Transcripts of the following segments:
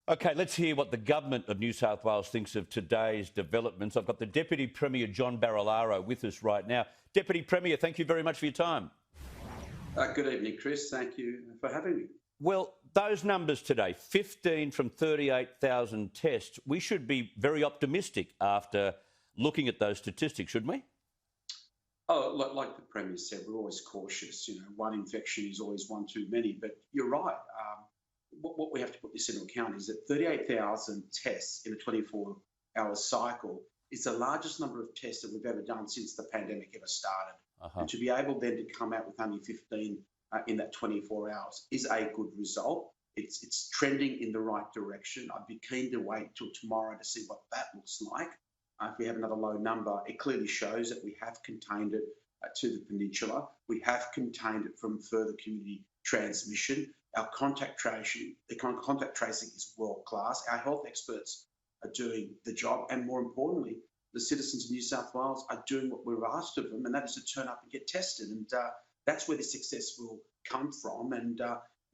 Okay, let's hear what the government of New South Wales thinks of today's developments. I've got the Deputy Premier, John Barilaro, with us right now. Deputy Premier, thank you very much for your time. Good evening, Chris. Thank you for having me. Well, those numbers today, 15 from 38,000 tests, we should be very optimistic after looking at those statistics, shouldn't we? Oh, like the Premier said, we're always cautious. One infection is always one too many. But you're right. What we have to put this into account is that 38,000 tests in a 24-hour cycle is the largest number of tests that we've ever done since the pandemic ever started. And to be able then to come out with only 15 in that 24 hours is a good result. It's trending in the right direction. I'd be keen to wait till tomorrow to see what that looks like. If we have another low number, it clearly shows that we have contained it to the peninsula. We have contained it from further community transmission. Our contact tracing is world class. Our health experts are doing the job, and more importantly, the citizens of New South Wales are doing what we've asked of them, and that is to turn up and get tested. And that's where the success will come from, and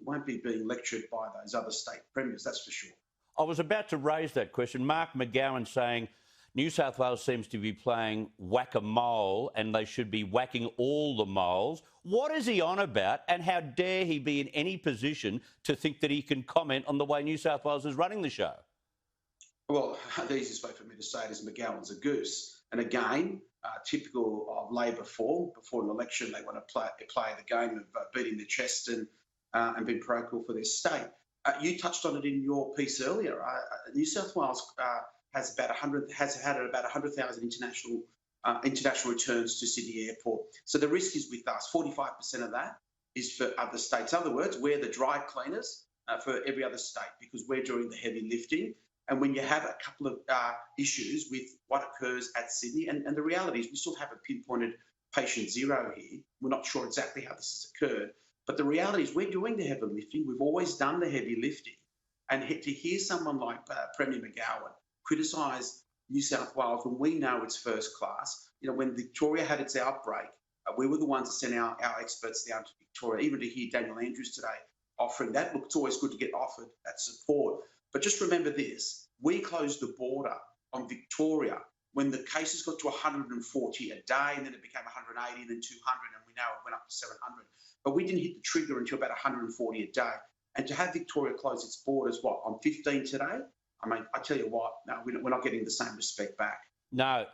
won't be being lectured by those other state premiers, that's for sure. I was about to raise that question. Mark McGowan saying New South Wales seems to be playing whack-a-mole and they should be whacking all the moles. What is he on about, and how dare he be in any position to think that he can comment on the way New South Wales is running the show? Well, the easiest way for me to say it is McGowan's a goose. And again, typical of Labor form, before an election they want to play the game of beating their chest and being parochial for their state. You touched on it in your piece earlier. New South Wales has had about 100,000 international returns to Sydney Airport. So the risk is with us. 45% of that is for other states. In other words, we're the dry cleaners for every other state because we're doing the heavy lifting. And when you have a couple of issues with what occurs at Sydney, and the reality is we still haven't pinpointed patient zero here. We're not sure exactly how this has occurred. But the reality is we're doing the heavy lifting. We've always done the heavy lifting. And to hear someone like Premier McGowan criticise New South Wales when we know it's first class. When Victoria had its outbreak, we were the ones that sent our experts down to Victoria. Even to hear Daniel Andrews today offering that, look, it's always good to get offered that support. But just remember this, we closed the border on Victoria when the cases got to 140 a day, and then it became 180, and then 200, and we now went up to 700. But we didn't hit the trigger until about 140 a day. And to have Victoria close its borders, on 15 today? I mean, I tell you what, no, we're not getting the same respect back. No,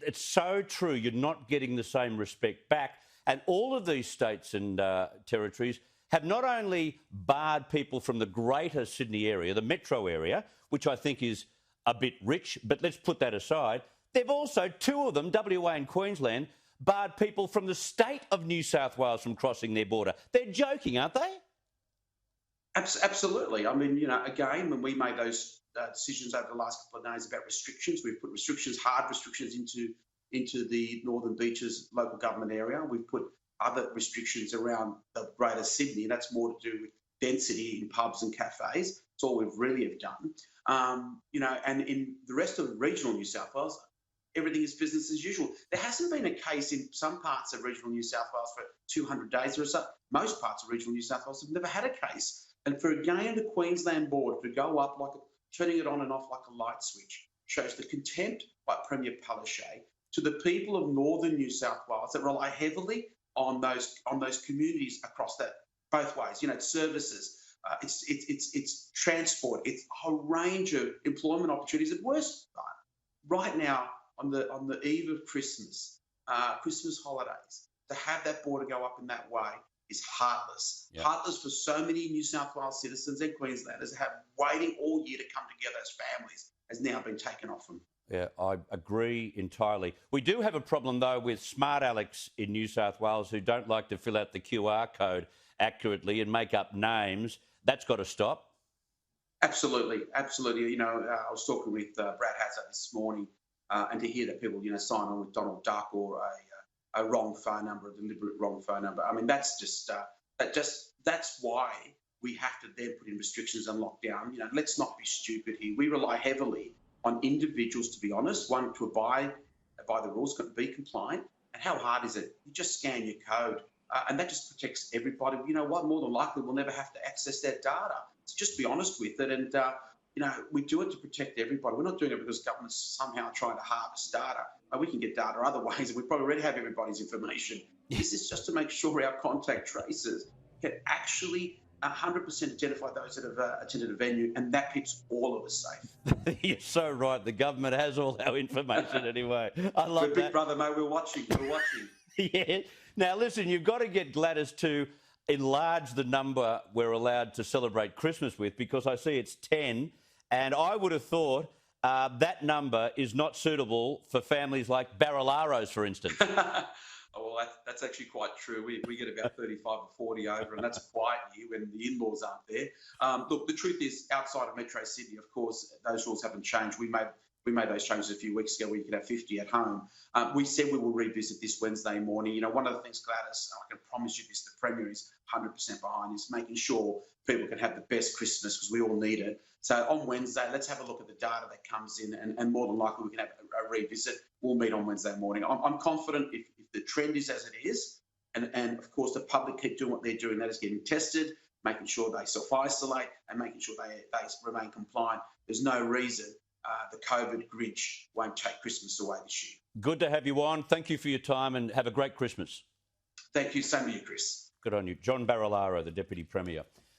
it's so true. You're not getting the same respect back. And all of these states and territories have not only barred people from the greater Sydney area, the metro area, which I think is a bit rich, but let's put that aside. They've also, two of them, WA and Queensland, barred people from the state of New South Wales from crossing their border. They're joking, aren't they? Absolutely. I mean, again, when we made those decisions over the last couple of days about restrictions, we've put restrictions, hard restrictions into the Northern Beaches local government area. We've put other restrictions around the greater Sydney, and that's more to do with density in pubs and cafes. It's all we've really have done. And in the rest of regional New South Wales, everything is business as usual. There hasn't been a case in some parts of regional New South Wales for 200 days. Most parts of regional New South Wales have never had a case. And for again the Queensland board to go up turning it on and off like a light switch shows the contempt by Premier Palaszczuk to the people of northern New South Wales that rely heavily on those communities across that both ways. Services, it's transport, it's a whole range of employment opportunities. At worst, right now on the eve of Christmas holidays, to have that border go up in that way is heartless. Yep. Heartless for so many New South Wales citizens and Queenslanders that have waiting all year to come together as families has now been taken off them. Yeah, I agree entirely. We do have a problem, though, with smart Alex in New South Wales who don't like to fill out the QR code accurately and make up names. That's got to stop. Absolutely. I was talking with Brad Hazzard this morning and to hear that people, sign on with Donald Duck or a wrong phone number, a deliberate wrong phone number. I mean, that's that's why we have to then put in restrictions and lockdown. Let's not be stupid here. We rely heavily on individuals, to be honest, one, to abide by the rules, be compliant. And how hard is it? You just scan your code and that just protects everybody. You know what? More than likely, we'll never have to access that data. So just be honest with it. And, we do it to protect everybody. We're not doing it because government's somehow trying to harvest data. We can get data other ways, and we probably already have everybody's information. This is just to make sure our contact tracers can actually 100% identify those that have attended a venue, and that keeps all of us safe. You're so right. The government has all our information anyway. I love that. Big brother, mate, we're watching. We're watching. Yeah. Now, listen, you've got to get Gladys to enlarge the number we're allowed to celebrate Christmas with, because I see it's 10, and I would have thought that number is not suitable for families like Barilaros, for instance. Oh, well, that's actually quite true. We get about 35 or 40 over, and that's quiet here when the in-laws aren't there. Look, the truth is, outside of Metro Sydney, of course, those rules haven't changed. We made those changes a few weeks ago where you could have 50 at home. We said we will revisit this Wednesday morning. One of the things, Gladys, I can promise you this, the Premier is 100% behind, is making sure people can have the best Christmas, because we all need it. So on Wednesday, let's have a look at the data that comes in, and more than likely we can have a revisit. We'll meet on Wednesday morning. I'm confident if the trend is as it is, and of course the public keep doing what they're doing, that is getting tested, making sure they self-isolate and making sure they remain compliant, there's no reason the COVID Grinch won't take Christmas away this year. Good to have you on. Thank you for your time, and have a great Christmas. Thank you. Same to you, Chris. Good on you. John Barilaro, the Deputy Premier.